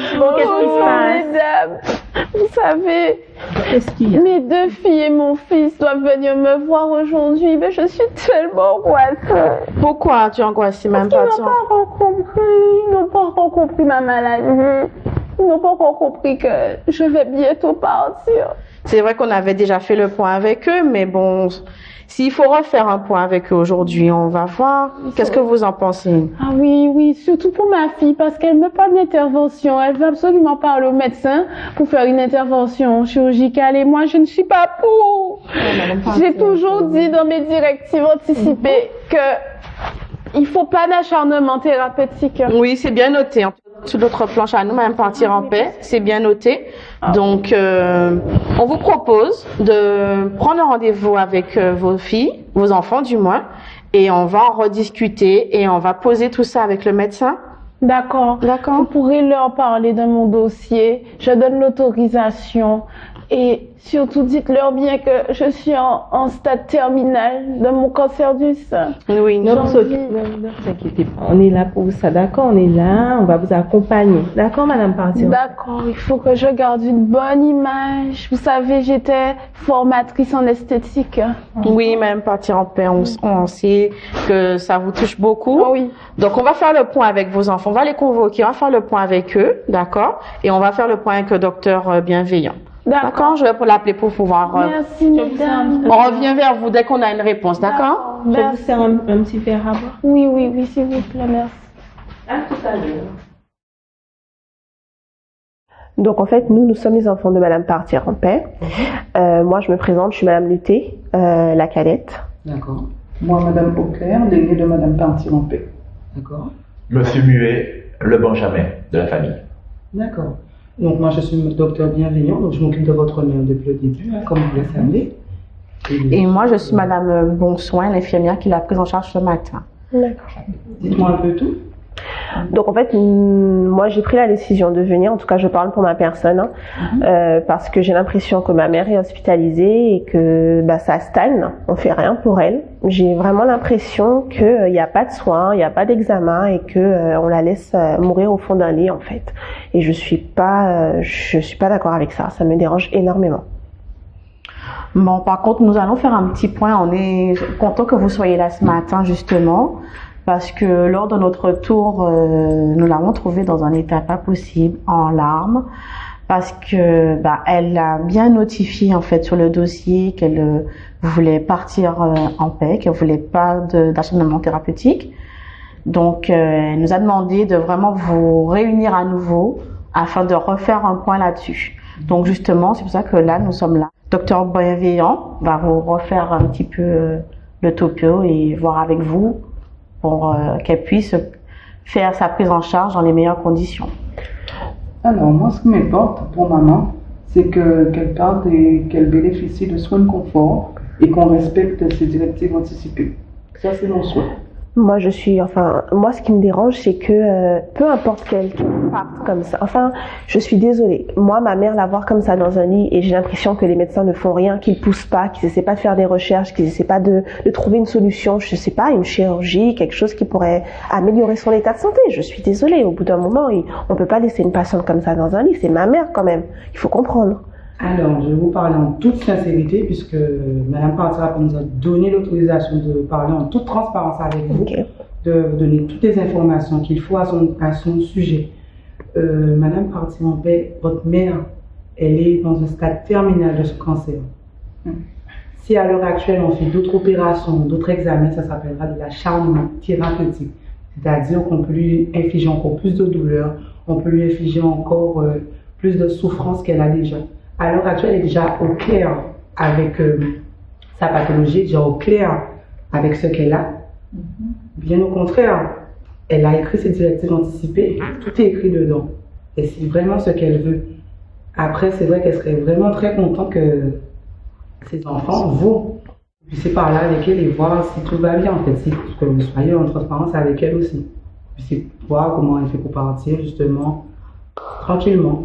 Bonjour, qu'est-ce qui se passe? Mesdames, vous savez, Qu'est-ce qu'il y a? mes 2 filles et mon fils doivent venir me voir aujourd'hui, mais je suis tellement angoissée. Pourquoi tu angoisses si même Parce pas? ils n'ont pas encore compris ma maladie. Ils n'ont pas encore compris que je vais bientôt partir. C'est vrai qu'on avait déjà fait le point avec eux, mais bon, s'il faut refaire un point avec eux aujourd'hui, on va voir. Qu'est-ce que vous en pensez? Ah oui, surtout pour ma fille, parce qu'elle me parle d'intervention. Elle veut absolument parler au médecin pour faire une intervention chirurgicale et moi, je ne suis pas pour. J'ai toujours dit dans mes directives anticipées que il faut pas d'acharnement thérapeutique. Oui, c'est bien noté. Sur notre planche à nous, même partir en paix, c'est bien noté. Donc, on vous propose de prendre un rendez-vous avec vos filles, vos enfants du moins, et on va en rediscuter et on va poser tout ça avec le médecin. D'accord. D'accord. Vous pourrez leur parler de mon dossier. Je donne l'autorisation. Et surtout, dites-leur bien que je suis en stade terminal de mon cancer du sein. Oui, Ne vous inquiétez pas, on est là pour ça, d'accord? On est là, on va vous accompagner. D'accord, Madame Partir? D'accord, il faut que je garde une bonne image. Vous savez, j'étais formatrice en esthétique. Oui, même partir en paix, on sait que ça vous touche beaucoup. Ah oui. Donc, on va faire le point avec vos enfants, on va les convoquer, on va faire le point avec eux, d'accord? Et on va faire le point avec le docteur bienveillant. D'accord, je vais l'appeler pour pouvoir... Merci, mesdames. on revient vers vous dès qu'on a une réponse, d'accord? Je vous Merci. sers un petit verre à boire. Oui, s'il vous plaît, merci. À tout à l'heure. Donc en fait, nous sommes les enfants de Madame Partir en paix. Moi, je me présente, je suis Madame Luté, la cadette. D'accord. Moi, Madame Auclair, l'aînée de Madame Partir en paix. D'accord. Monsieur Muet, le Benjamin de la famille. D'accord. Donc moi, je suis docteur bienveillant, donc je m'occupe de votre mère depuis le début, comme vous le savez. Et moi, je suis Madame Bonsoin, l'infirmière qui l'a prise en charge ce matin. D'accord. Dites-moi un peu tout. Donc en fait, moi j'ai pris la décision de venir, en tout cas je parle pour ma personne, parce que j'ai l'impression que ma mère est hospitalisée et que ça stagne, on fait rien pour elle. J'ai vraiment l'impression qu'il n'y a pas de soins, il n'y a pas d'examen et que on la laisse mourir au fond d'un lit en fait. Et je suis pas d'accord avec ça, ça me dérange énormément. Bon, par contre, nous allons faire un petit point. On est content que vous soyez là ce matin justement. Parce que lors de notre tour, nous l'avons trouvée dans un état pas possible, en larmes, parce que elle a bien notifié en fait sur le dossier qu'elle voulait partir en paix, qu'elle voulait pas d'acharnement thérapeutique. Donc, elle nous a demandé de vraiment vous réunir à nouveau afin de refaire un point là-dessus. Donc justement, c'est pour ça que là, nous sommes là. Docteur Bienveillant va vous refaire un petit peu le topo et voir avec vous pour qu'elle puisse faire sa prise en charge dans les meilleures conditions. Alors, moi, ce qui m'importe pour maman, c'est qu'elle parte et qu'elle bénéficie de soins de confort et qu'on respecte ses directives anticipées. Ça, c'est mon souhait. Moi, ce qui me dérange, c'est que peu importe qu'elle parte comme ça. Enfin, je suis désolée. Moi, ma mère, la voir comme ça dans un lit, et j'ai l'impression que les médecins ne font rien, qu'ils poussent pas, qu'ils essaient pas de faire des recherches, qu'ils essaient pas de trouver une solution. Je sais pas, une chirurgie, quelque chose qui pourrait améliorer son état de santé. Je suis désolée. Au bout d'un moment, on peut pas laisser une patiente comme ça dans un lit. C'est ma mère quand même. Il faut comprendre. Alors, je vais vous parler en toute sincérité, puisque Madame Partira nous a donné l'autorisation de parler en toute transparence avec vous, de vous donner toutes les informations qu'il faut à son sujet. Madame Partira en paix, votre mère, elle est dans un stade terminal de ce cancer. Si à l'heure actuelle on fait d'autres opérations, d'autres examens, ça s'appellera de l'acharnement thérapeutique. C'est-à-dire qu'on peut lui infliger encore plus de douleur, on peut lui infliger encore plus de souffrance qu'elle a déjà. À l'heure actuelle, elle est déjà au clair avec sa pathologie, déjà au clair avec ce qu'elle a. Bien au contraire, elle a écrit ses directives anticipées, tout est écrit dedans. Et c'est vraiment ce qu'elle veut. Après, c'est vrai qu'elle serait vraiment très contente que ses enfants, vous puissiez parler avec elle et voir si tout va bien, en fait, que vous soyez en transparence avec elle aussi. Puissiez voir comment elle fait pour partir, justement, tranquillement.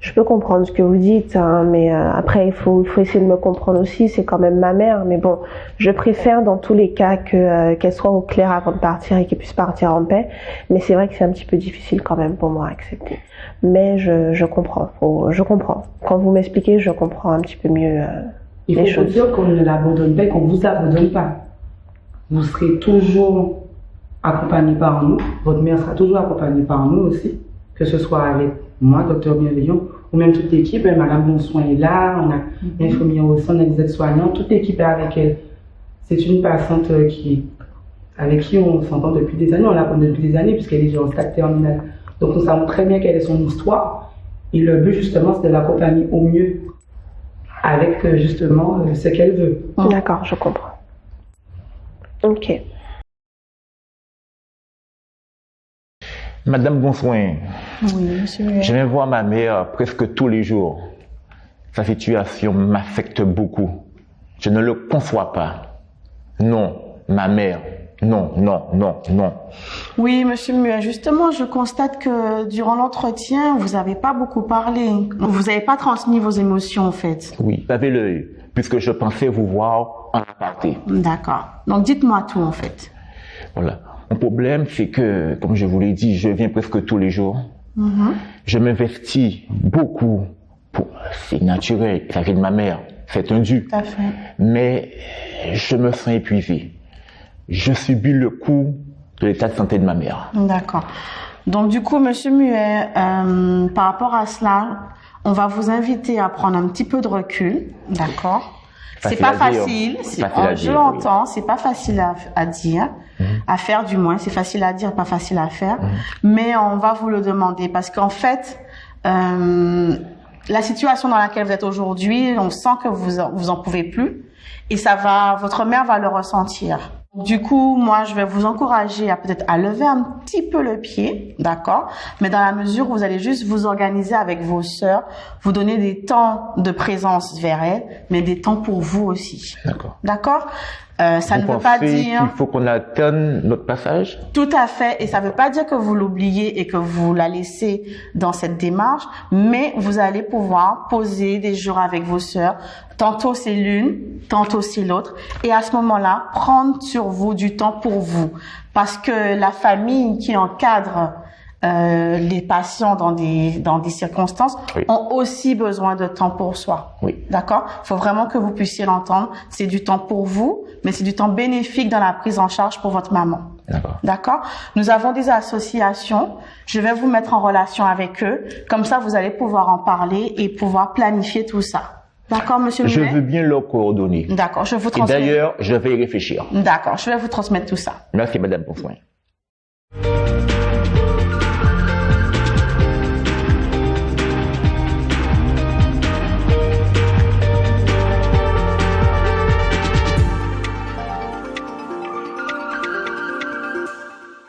Je peux comprendre ce que vous dites, hein, mais après il faut essayer de me comprendre aussi. C'est quand même ma mère, mais bon, je préfère dans tous les cas que qu'elle soit au clair avant de partir et qu'elle puisse partir en paix. Mais c'est vrai que c'est un petit peu difficile quand même pour moi à accepter. Mais je comprends. Je comprends. Quand vous m'expliquez, je comprends un petit peu mieux il les faut choses. dire qu'on ne l'abandonne pas et qu'on ne vous abandonne pas. Vous serez toujours accompagné par nous. Votre mère sera toujours accompagnée par nous aussi, que ce soit avec moi, docteur Bienveillant, ou même toute l'équipe. Madame Bonsoin est là, on a l'infirmière aussi, on a des aides-soignants, toute l'équipe est avec elle. C'est une patiente avec qui on s'entend depuis des années, on la connaît depuis des années puisqu'elle est déjà en stade terminal. Donc nous savons très bien quelle est son histoire et le but justement c'est de l'accompagner au mieux avec justement ce qu'elle veut. D'accord, je comprends. Ok. Madame Bonsoin, Oui, monsieur. je viens voir ma mère presque tous les jours. Sa situation m'affecte beaucoup. Je ne le conçois pas. Non, ma mère, non, non, non, non. Oui, monsieur Muet, justement, je constate que durant l'entretien, vous n'avez pas beaucoup parlé. Vous n'avez pas transmis vos émotions, en fait. Oui, j'avais l'œil, puisque je pensais vous voir en aparté. D'accord. Donc, dites-moi tout, en fait. Voilà. Mon problème, c'est que, comme je vous l'ai dit, je viens presque tous les jours. Je m'investis beaucoup. C'est naturel, ça vient de ma mère, c'est un dû. Tout à fait. Mais je me sens épuisé. Je subis le coup de l'état de santé de ma mère. D'accord. Donc, du coup, monsieur Muet, par rapport à cela, on va vous inviter à prendre un petit peu de recul. D'accord? C'est pas facile. Je l'entends, c'est pas facile à dire, à faire du moins. C'est facile à dire, pas facile à faire. Mais on va vous le demander parce qu'en fait, la situation dans laquelle vous êtes aujourd'hui, on sent que vous en pouvez plus et votre mère va le ressentir. Du coup, moi, je vais vous encourager à peut-être à lever un petit peu le pied, d'accord? Mais dans la mesure où vous allez juste vous organiser avec vos sœurs, vous donner des temps de présence vers elles, mais des temps pour vous aussi. D'accord. D'accord? Ça ne veut pas dire... qu'il faut qu'on attende notre passage? Tout à fait. Et ça ne veut pas dire que vous l'oubliez et que vous la laissez dans cette démarche, mais vous allez pouvoir poser des jours avec vos sœurs. Tantôt c'est l'une, tantôt c'est l'autre. Et à ce moment-là, prendre sur vous du temps pour vous. Parce que la famille qui encadre les patients dans des circonstances ont aussi besoin de temps pour soi. Oui. D'accord? Il faut vraiment que vous puissiez l'entendre. C'est du temps pour vous, mais c'est du temps bénéfique dans la prise en charge pour votre maman. D'accord. D'accord? Nous avons des associations. Je vais vous mettre en relation avec eux. Comme ça, vous allez pouvoir en parler et pouvoir planifier tout ça. D'accord, monsieur Je Muet? veux bien leur coordonner. D'accord, je vous Et transmets. d'ailleurs, je vais y réfléchir. D'accord, je vais vous transmettre tout ça. Merci, madame Bonsoin.